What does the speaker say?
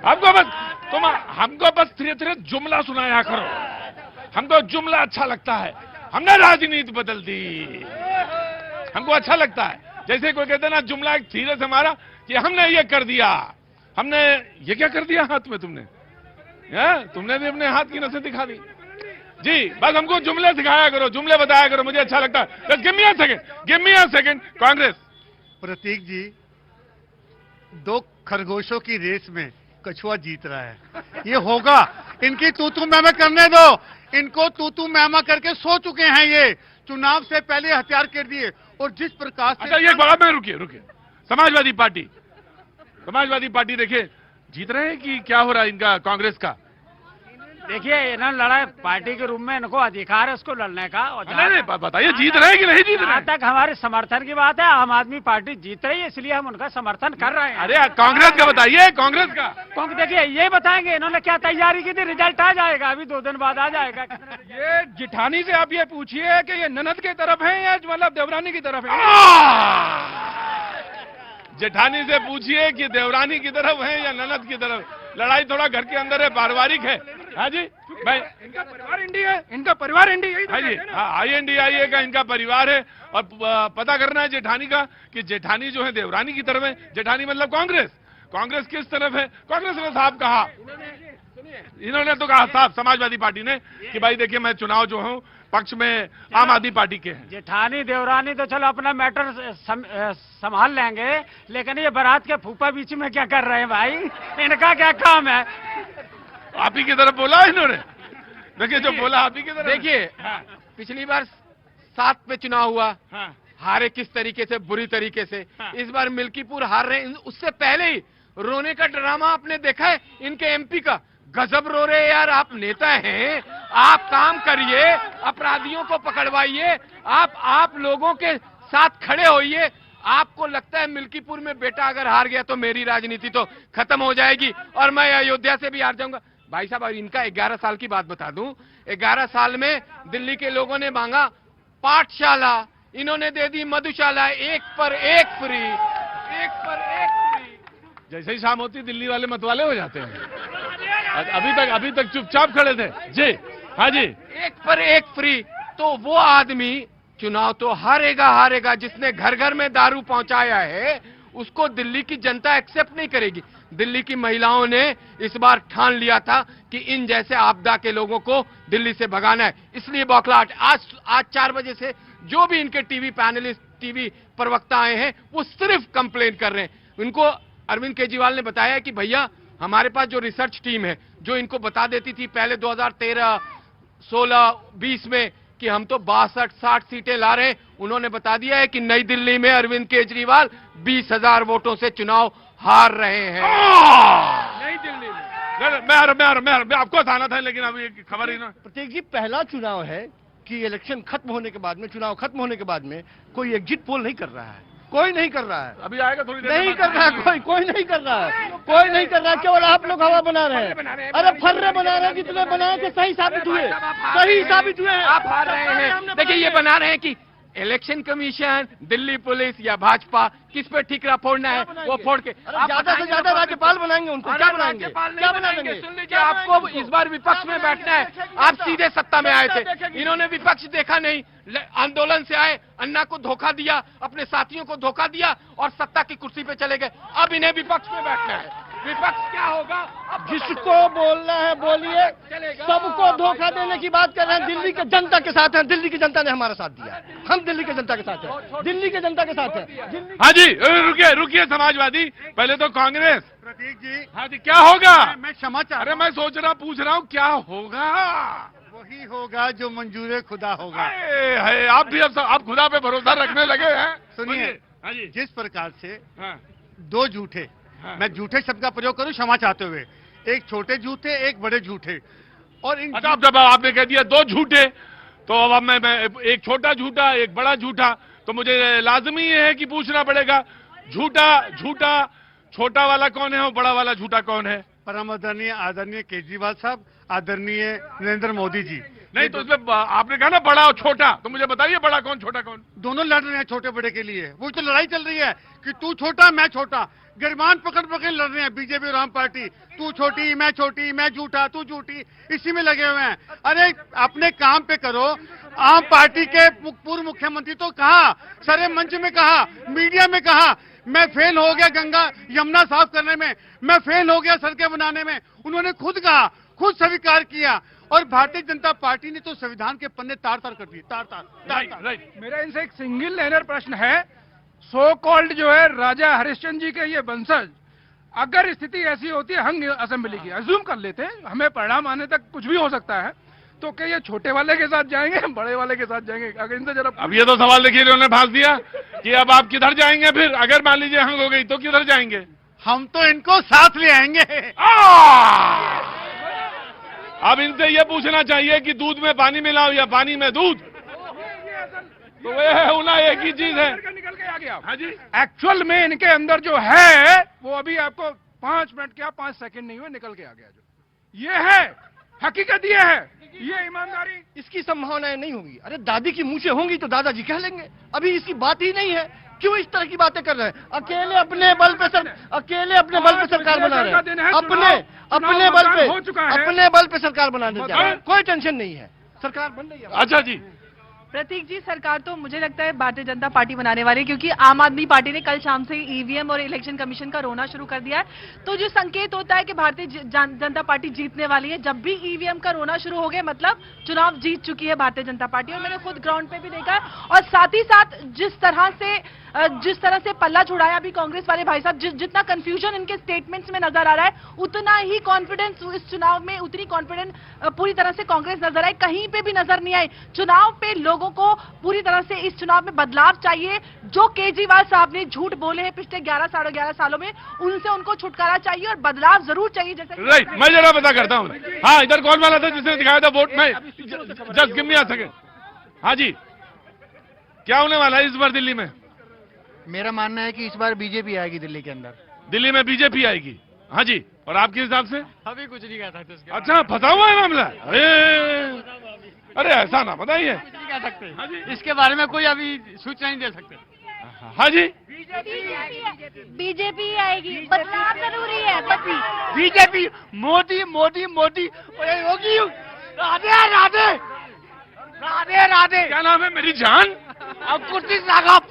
हमको बस धीरे धीरे जुमला सुनाया करो, हमको जुमला अच्छा लगता है। हमने राजनीति बदल दी, हमको अच्छा लगता है। जैसे कोई कहते ना जुमला एक धीरे से मारा कि हमने ये कर दिया, हमने ये क्या कर दिया हाथ में तुमने, तुमने भी अपने हाथ की नसें दिखा दी। जी बस हमको जुमले सिखाया करो, जुमले बताया करो, मुझे अच्छा लगता है। Give me a second. Congress. Prateek ji, 2 खरगोशों की रेस में कछुआ जीत रहा है, ये होगा। इनकी तू मैमा करने दो, इनको तू मैमा करके सो चुके हैं। ये चुनाव से पहले हथियार कर दिए। और जिस प्रकार से अच्छा ये बड़ा में रुकिए समाजवादी पार्टी देखिए जीत रहे हैं कि क्या हो रहा है इनका कांग्रेस का। देखिए इन्होंने लड़ा, पार्टी के रूप में इनको अधिकार है उसको लड़ने का। और नहीं बताइए जीत रहे हैं कि नहीं जीत रहे हैं। जहाँ तक हमारे समर्थन की बात है, आम आदमी पार्टी जीत रही है, इसलिए हम उनका समर्थन कर रहे हैं। अरे कांग्रेस का बताइए, कांग्रेस का। क्योंकि देखिए ये बताएंगे इन्होंने क्या तैयारी की थी, रिजल्ट आ जाएगा, अभी 2 दिन बाद आ जाएगा। ये जिठानी से आप ये पूछिए कि ये ननद की तरफ है या मतलब देवरानी की तरफ है। जेठानी से पूछिए कि देवरानी की तरफ है या ननद की तरफ। लड़ाई थोड़ा घर के अंदर है, पारिवारिक है। हाँ जी भाई, इनका परिवार इंडी है, इनका परिवार इंडी। हाँ जी, हाँ INDIA का इनका परिवार है। और पता करना है जेठानी का कि जेठानी जो है देवरानी की तरफ है। जेठानी मतलब कांग्रेस किस तरफ है। कांग्रेस ने साफ कहा, इन्होंने तो कहा साफ समाजवादी पार्टी ने कि भाई देखिए मैं चुनाव जो हूँ पक्ष में आम आदमी पार्टी के हैं। जेठानी देवरानी तो चलो अपना मैटर संभाल लेंगे, लेकिन ये बारात के फूफा बीच में क्या कर रहे हैं भाई, इनका क्या काम है। आप ही की तरफ बोला इन्होंने, देखिए जो बोला आप ही की तरफ। देखिए पिछली बार 7 पे चुनाव हुआ, हारे किस तरीके से, बुरी तरीके से। इस बार मिल्कीपुर हार रहे हैं। उससे पहले ही रोने का ड्रामा आपने देखा है इनके MP का। गजब रो रहे यार, आप नेता हैं, आप काम करिए, अपराधियों को पकड़वाइए, आप लोगों के साथ खड़े होइए। आपको लगता है मिल्कीपुर में बेटा अगर हार गया तो मेरी राजनीति तो खत्म हो जाएगी और मैं अयोध्या से भी हार जाऊंगा। भाई साहब इनका 11 साल की बात बता दूं, 11 साल में दिल्ली के लोगों ने मांगा पाठशाला, इन्होंने दे दी मधुशाला, 1 पर 1 फ्री, 1 पर 1 फ्री। जैसे ही शाम होती दिल्ली वाले मतवाले हो जाते हैं। अभी तक चुपचाप खड़े थे। जी हाँ जी, 1 पर 1 फ्री। तो वो आदमी चुनाव तो हारेगा जिसने घर घर में दारू पहुंचाया है, उसको दिल्ली की जनता एक्सेप्ट नहीं करेगी। दिल्ली की महिलाओं ने इस बार ठान लिया था कि इन जैसे आपदा के लोगों को दिल्ली से भगाना है, इसलिए बौखलाहट। आज 4 बजे से जो भी इनके टीवी पैनलिस्ट, टीवी प्रवक्ता आए हैं, वो सिर्फ कंप्लेन कर रहे हैं। उनको अरविंद केजरीवाल ने बताया कि भैया हमारे पास जो रिसर्च टीम है, जो इनको बता देती थी पहले 2013, 16, 20 में कि हम तो 62-60 सीटें ला रहे हैं, उन्होंने बता दिया है कि नई दिल्ली में अरविंद केजरीवाल 20,000 वोटों से चुनाव हार रहे हैं। नई दिल्ली में। मैं आपको बताना था लेकिन अभी खबर ही ना। प्रतीक जी, पहला चुनाव है कि इलेक्शन खत्म होने के बाद में, चुनाव खत्म होने के बाद में कोई एग्जिट पोल नहीं कर रहा है, कोई नहीं कर रहा है। अभी आएगा थोड़ी देर नहीं कर रहा है, कोई नहीं कर रहा है, कोई नहीं कर रहा है। केवल आप लोग हवा बना रहे हैं। अरे फर्रे बना रहे हैं, जितने बनाए थे सही साबित हुए, सही साबित हुए हैं। आप हार रहे हैं। देखिए ये बना रहे हैं कि इलेक्शन कमीशन, दिल्ली पुलिस या भाजपा किस पे ठीकरा फोड़ना है वो फोड़ के ज्यादा से ज्यादा राज्यपाल बनाएंगे उनको। क्या बनाएंगे, क्या बनाएंगे? सुन लीजिए, आपको इस बार विपक्ष में बैठना है। आप सीधे सत्ता में आए थे, इन्होंने विपक्ष देखा नहीं, आंदोलन से आए, अन्ना को धोखा दिया, अपने साथियों को धोखा दिया और सत्ता की कुर्सी पे चले गए। अब इन्हें विपक्ष में बैठना है। विपक्ष क्या होगा, अब जिसको बोलना है बोलिए, सबको धोखा देने की बात कर रहे हैं। दिल्ली के जनता के साथ हैं, दिल्ली की जनता ने हमारा साथ दिया, हम दिल्ली के जनता के साथ हैं, दिल्ली के जनता के साथ हैं। हाँ जी रुकिए समाजवादी, पहले तो कांग्रेस। प्रतीक जी, हाँ जी क्या होगा? मैं क्षमा चाहता अरे मैं पूछ रहा हूँ क्या होगा? वही होगा जो मंजूर खुदा होगा। है आप भी अब आप खुदा पे भरोसा रखने लगे हैं। सुनिए, हाँ जी, जिस प्रकार से हाँ 2 झूठे, मैं झूठे शब्द का प्रयोग करूं क्षमा चाहते हुए, एक छोटे झूठे, एक बड़े झूठे। और इन अच्छा जब आपने कह दिया 2 झूठे, तो अब मैं एक छोटा झूठा, एक बड़ा झूठा, तो मुझे लाजमी ये है कि पूछना पड़ेगा झूठा छोटा वाला कौन है और बड़ा वाला झूठा कौन है? परम आदरणीय केजरीवाल साहब, आदरणीय नरेंद्र मोदी जी, नहीं तो इसमें आपने कहा ना बड़ा और छोटा, तो मुझे बताइए बड़ा कौन छोटा कौन? दोनों लड़ रहे हैं छोटे बड़े के लिए। वो तो लड़ाई चल रही है कि तू छोटा मैं छोटा, गिरबान पकड़ पकड़ लड़ रहे हैं बीजेपी और आम पार्टी। तू छोटी मैं झूठा तू झूठी, इसी में लगे हुए हैं। अरे अपने काम पे करो। आम पार्टी के पूर्व मुख्यमंत्री तो कहा, सारे मंच में कहा, मीडिया में कहा, मैं फेल हो गया गंगा यमुना साफ करने में, मैं फेल हो गया सड़कें बनाने में। उन्होंने खुद कहा, खुद स्वीकार किया। और भारतीय जनता पार्टी ने तो संविधान के पन्ने तार तार कर दिए, तार तार। राइट। मेरा इनसे एक सिंगल लाइनर प्रश्न है। सो कॉल्ड जो है राजा हरिश्चंद्र जी के ये वंशज, अगर स्थिति ऐसी होती है हंग असेंबली की, अज्यूम कर लेते हैं, हमें परिणाम आने तक कुछ भी हो सकता है, तो क्या ये छोटे वाले के साथ जाएंगे बड़े वाले के साथ जाएंगे? अगर इनसे जरा अब ये तो सवाल देखिए उन्होंने भाग दिया कि अब आप किधर जाएंगे फिर, अगर मान लीजिए हंग हो गई तो किधर जाएंगे? हम तो इनको साथ ले आएंगे। अब इनसे ये पूछना चाहिए कि दूध में पानी मिलाओ या पानी में दूध, तो वे होना एक ही चीज है। निकल के आ गया। हाँ जी, एक्चुअल में इनके अंदर जो है वो अभी आपको 5 मिनट क्या 5 सेकंड नहीं हुए निकल के आ गया। जो ये है हकीकत, ये है, ये ईमानदारी। इसकी संभावनाएं नहीं होगी। अरे दादी की मुंह से होंगी तो दादाजी कह लेंगे, अभी इसकी बात ही नहीं है। क्यों इस तरह की बातें कर रहे हैं? अकेले अपने बल पे सरकार बना रहे हैं, अपने बल पे सरकार बनाने जा रहे हैं। कोई टेंशन नहीं है, सरकार बन रही है। अच्छा जी, प्रतीक जी, सरकार तो मुझे लगता है भारतीय जनता पार्टी बनाने वाली है, क्योंकि आम आदमी पार्टी ने कल शाम से ईवीएम और इलेक्शन कमीशन का रोना शुरू कर दिया है। तो जो संकेत होता है कि भारतीय जनता पार्टी जीतने वाली है, जब भी ईवीएम का रोना शुरू हो गया मतलब चुनाव जीत चुकी है भारतीय जनता पार्टी। और मैंने खुद ग्राउंड पे भी देखा है। और साथ ही साथ जिस तरह से पल्ला छुड़ाया अभी कांग्रेस वाले भाई साहब, जितना कंफ्यूजन इनके स्टेटमेंट्स में नजर आ रहा है, उतना ही कॉन्फिडेंस इस चुनाव में, उतनी कॉन्फिडेंस पूरी तरह से कांग्रेस नजर आई, कहीं पे भी नजर नहीं आई। चुनाव पे लोगों को पूरी तरह से इस चुनाव में बदलाव चाहिए। जो केजरीवाल साहब ने झूठ बोले हैं पिछले 11-11.5 सालों में, उनसे उनको छुटकारा चाहिए और बदलाव जरूर चाहिए। जैसे राइट, मैं जरा पता करता हूँ। हाँ, इधर कौन वाला था जिसने दिखाया था वोट में? Just give me a second. हाँ जी, क्या होने वाला है इस बार दिल्ली में? मेरा मानना है कि इस बार बीजेपी आएगी दिल्ली के अंदर। दिल्ली में बीजेपी आएगी। हाँ जी, और आपके हिसाब से? अभी कुछ नहीं कह सकते। अच्छा, फंसा हुआ है मामला। अरे ऐसा ना बताइए। कुछ नहीं कह सकते। हाँ जी, इसके बारे में कोई अभी सूचना नहीं दे सकते। हाँ जी, बीजेपी आएगी, बदलाव जरूरी है। बीजेपी, मोदी मोदी मोदी, योगी, राधे राधे राधे राधे। क्या नाम है मेरी जान? अब कुर्सी साहब।